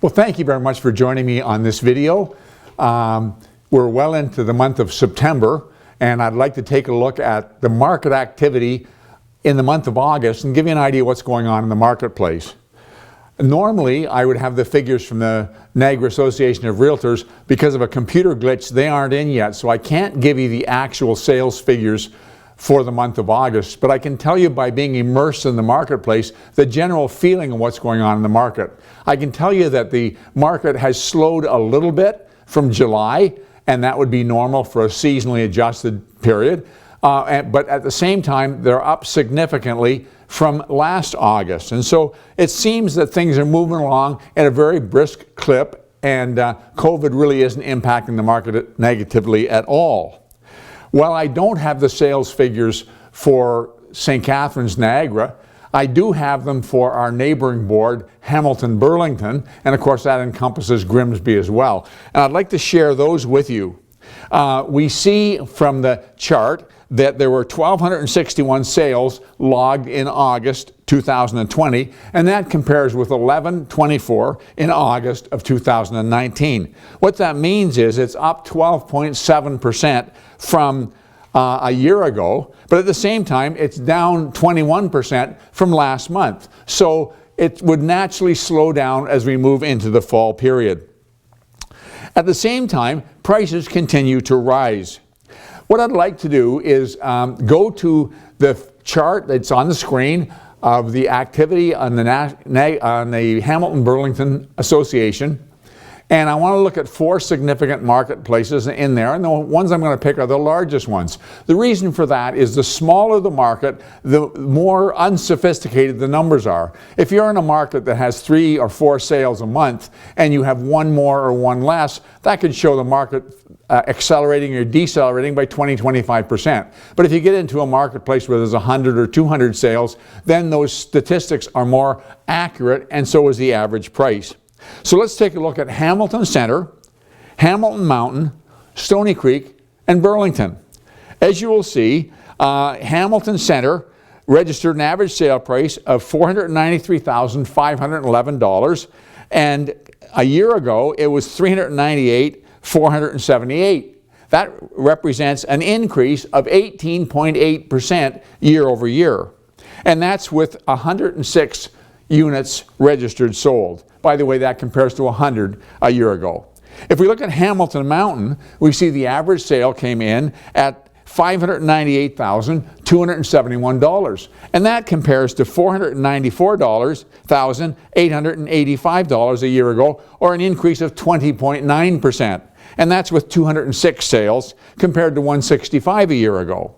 Well, thank you very much for joining me on this video. We're well into the month of September, and I'd like to take a look at the market activity in the month of August and give you an idea of what's going on in the marketplace. Normally, I would have the figures from the Niagara Association of Realtors. Because of a computer glitch, they aren't in yet, so I can't give you the actual sales figures for the month of August, but I can tell you by being immersed in the marketplace, the general feeling of what's going on in the market. I can tell you that the market has slowed a little bit from July, and that would be normal for a seasonally adjusted period. But at the same time, they're up significantly from last August. And so it seems that things are moving along at a very brisk clip, and COVID really isn't impacting the market negatively at all. While I don't have the sales figures for St. Catharines, Niagara, I do have them for our neighboring board, Hamilton, Burlington, and of course that encompasses Grimsby as well. And I'd like to share those with you. We see from the chart that there were 1,261 sales logged in August 2020, and that compares with 1,124 in August of 2019. What that means is it's up 12.7% from a year ago, but at the same time it's down 21% from last month. So it would naturally slow down as we move into the fall period. At the same time, prices continue to rise. What I'd like to do is go to the chart that's on the screen of the activity on the Hamilton-Burlington Association, and I want to look at 4 significant marketplaces in there, and the ones I'm going to pick are the largest ones. The reason for that is the smaller the market, the more unsophisticated the numbers are. If you're in a market that has 3 or 4 sales a month and you have 1 more or 1 less, that could show the market accelerating or decelerating by 20-25%. But if you get into a marketplace where there's 100 or 200 sales, then those statistics are more accurate, and so is the average price. So let's take a look at Hamilton Center, Hamilton Mountain, Stony Creek, and Burlington. As you will see, Hamilton Center registered an average sale price of $493,511, and a year ago it was $398,478. That represents an increase of 18.8% year over year, and that's with 106 units registered sold. By the way, that compares to 100 a year ago. If we look at Hamilton Mountain, we see the average sale came in at $598,271, and that compares to $494,885 a year ago, or an increase of 20.9%. And that's with 206 sales compared to 165 a year ago.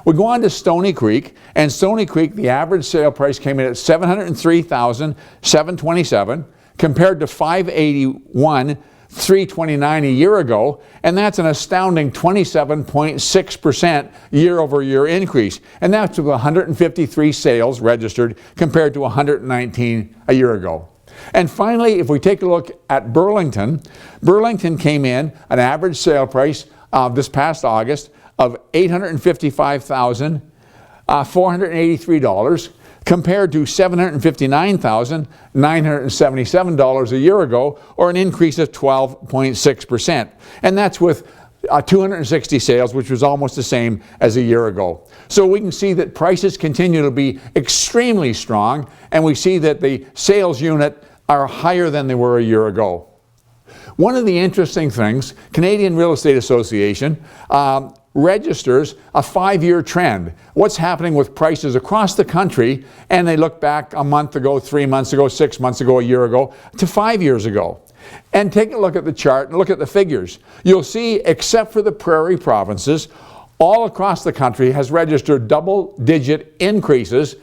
We go on to Stony Creek, and Stony Creek, the average sale price came in at $703,727 compared to $581,329 a year ago, and that's an astounding 27.6% year-over-year increase. And that's with 153 sales registered compared to 119 a year ago. And finally, if we take a look at Burlington, Burlington came in an average sale price this past August of $855,483 compared to $759,977 a year ago, or an increase of 12.6%. And that's with 260 sales, which was almost the same as a year ago. So we can see that prices continue to be extremely strong, and we see that the sales unit are higher than they were a year ago. One of the interesting things, Canadian Real Estate Association registers a 5-year trend. What's happening with prices across the country, and they look back a month ago, 3 months ago, 6 months ago, a year ago, to 5 years ago. And take a look at the chart and look at the figures. You'll see, except for the prairie provinces, all across the country has registered double-digit increases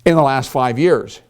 in the last 5 years.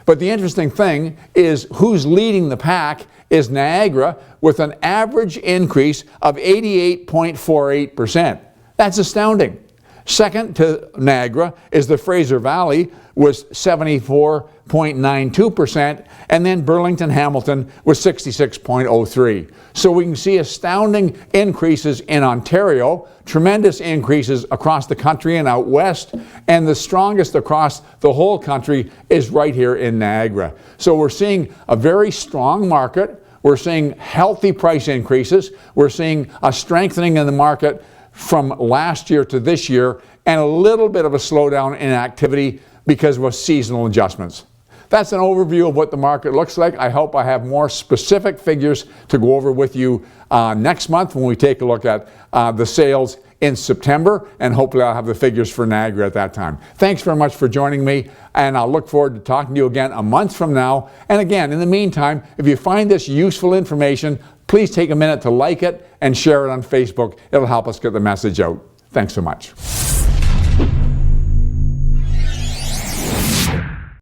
But the interesting thing is who's leading the pack is Niagara, with an average increase of 88.48%. That's astounding. Second to Niagara is the Fraser Valley with 74.92%, and then Burlington Hamilton with 66.03. So we can see astounding increases in Ontario, tremendous increases across the country and out west, and the strongest across the whole country is right here in Niagara. So we're seeing a very strong market. We're seeing healthy price increases. We're seeing a strengthening in the market from last year to this year, and a little bit of a slowdown in activity because of seasonal adjustments. That's an overview of what the market looks like. I hope I have more specific figures to go over with you next month when we take a look at the sales in September, and hopefully I'll have the figures for Niagara at that time. Thanks very much for joining me, and I'll look forward to talking to you again a month from now. And again, in the meantime, if you find this useful information, please take a minute to like it and share it on Facebook. It'll help us get the message out. Thanks so much.